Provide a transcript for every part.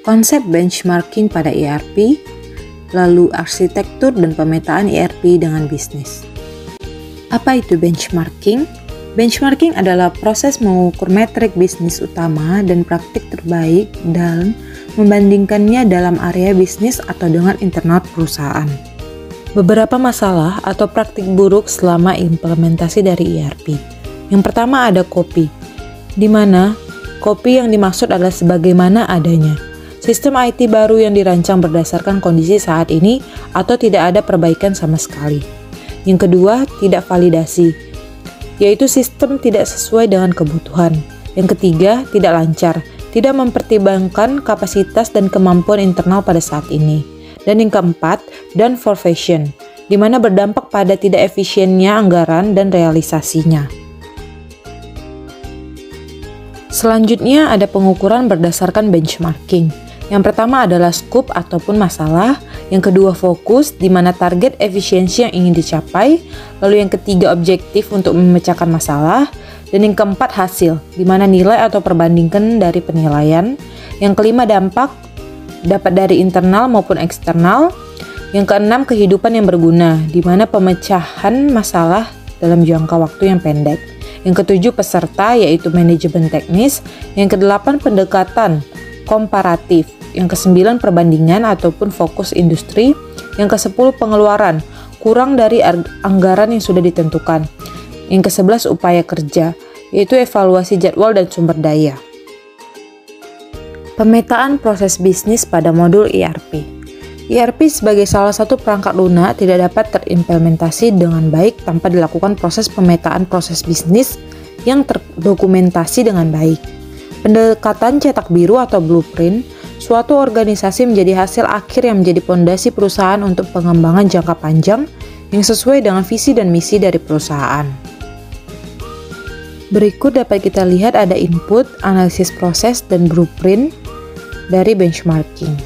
konsep benchmarking pada ERP, lalu arsitektur dan pemetaan ERP dengan bisnis. Apa itu benchmarking? Benchmarking adalah proses mengukur metrik bisnis utama dan praktik terbaik dan membandingkannya dalam area bisnis atau dengan internal perusahaan. Beberapa masalah atau praktik buruk selama implementasi dari ERP. Yang pertama ada copy, di mana copy yang dimaksud adalah sebagaimana adanya. Sistem IT baru yang dirancang berdasarkan kondisi saat ini atau tidak ada perbaikan sama sekali. Yang kedua, tidak validasi, yaitu sistem tidak sesuai dengan kebutuhan. Yang ketiga, tidak lancar, tidak mempertimbangkan kapasitas dan kemampuan internal pada saat ini. Dan yang keempat, done for fashion, di mana berdampak pada tidak efisiennya anggaran dan realisasinya. Selanjutnya ada pengukuran berdasarkan benchmarking. Yang pertama adalah scope ataupun masalah, yang kedua fokus, di mana target efisiensi yang ingin dicapai, lalu yang ketiga objektif untuk memecahkan masalah, dan yang keempat hasil, di mana nilai atau perbandingan dari penilaian, yang kelima dampak, dapat dari internal maupun eksternal, yang keenam kehidupan yang berguna, di mana pemecahan masalah dalam jangka waktu yang pendek, yang ketujuh peserta yaitu manajemen teknis, yang kedelapan pendekatan komparatif, yang kesembilan perbandingan ataupun fokus industri, yang kesepuluh pengeluaran kurang dari anggaran yang sudah ditentukan, yang kesebelas upaya kerja, yaitu evaluasi jadwal dan sumber daya. Pemetaan proses bisnis pada modul ERP. ERP sebagai salah satu perangkat lunak tidak dapat terimplementasi dengan baik tanpa dilakukan proses pemetaan proses bisnis yang terdokumentasi dengan baik. Pendekatan cetak biru atau blueprint, suatu organisasi menjadi hasil akhir yang menjadi pondasi perusahaan untuk pengembangan jangka panjang yang sesuai dengan visi dan misi dari perusahaan. Berikut dapat kita lihat ada input, analisis proses, dan blueprint dari benchmarking.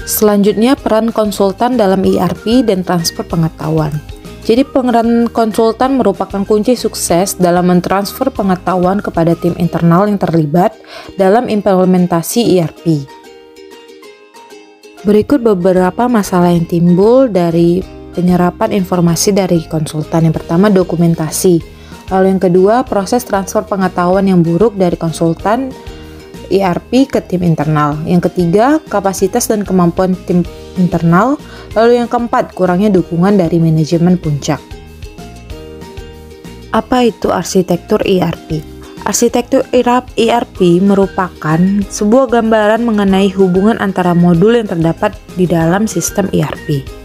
Selanjutnya, peran konsultan dalam ERP dan transfer pengetahuan. Jadi peran konsultan merupakan kunci sukses dalam mentransfer pengetahuan kepada tim internal yang terlibat dalam implementasi ERP. Berikut beberapa masalah yang timbul dari penyerapan informasi dari konsultan. Yang pertama, dokumentasi. Lalu yang kedua, proses transfer pengetahuan yang buruk dari konsultan ERP ke tim internal. Yang ketiga, kapasitas dan kemampuan tim internal. Lalu yang keempat, kurangnya dukungan dari manajemen puncak. Apa itu arsitektur ERP? Arsitektur ERP merupakan sebuah gambaran mengenai hubungan antara modul yang terdapat di dalam sistem ERP.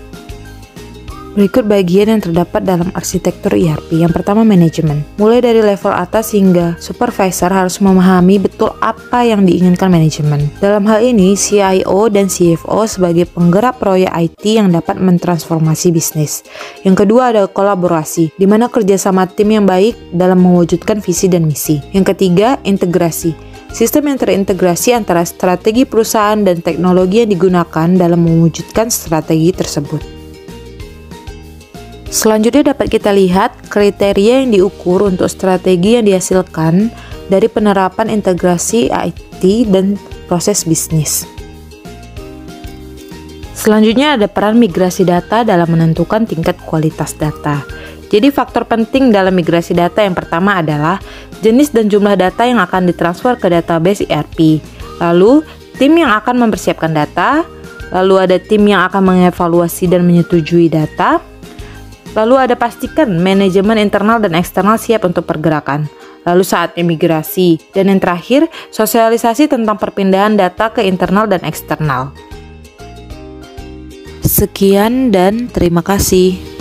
Berikut bagian yang terdapat dalam arsitektur ERP. Yang pertama, manajemen. Mulai dari level atas hingga supervisor harus memahami betul apa yang diinginkan manajemen. Dalam hal ini, CIO dan CFO sebagai penggerak proyek IT yang dapat mentransformasi bisnis. Yang kedua ada kolaborasi, di mana kerjasama tim yang baik dalam mewujudkan visi dan misi. Yang ketiga, integrasi. Sistem yang terintegrasi antara strategi perusahaan dan teknologi yang digunakan dalam mewujudkan strategi tersebut. Selanjutnya dapat kita lihat kriteria yang diukur untuk strategi yang dihasilkan dari penerapan integrasi IT dan proses bisnis. Selanjutnya ada peran migrasi data dalam menentukan tingkat kualitas data. Jadi faktor penting dalam migrasi data yang pertama adalah jenis dan jumlah data yang akan ditransfer ke database ERP. Lalu tim yang akan mempersiapkan data, lalu ada tim yang akan mengevaluasi dan menyetujui data. Lalu ada pastikan manajemen internal dan eksternal siap untuk pergerakan. Lalu saatnya migrasi. Dan yang terakhir, sosialisasi tentang perpindahan data ke internal dan eksternal. Sekian dan terima kasih.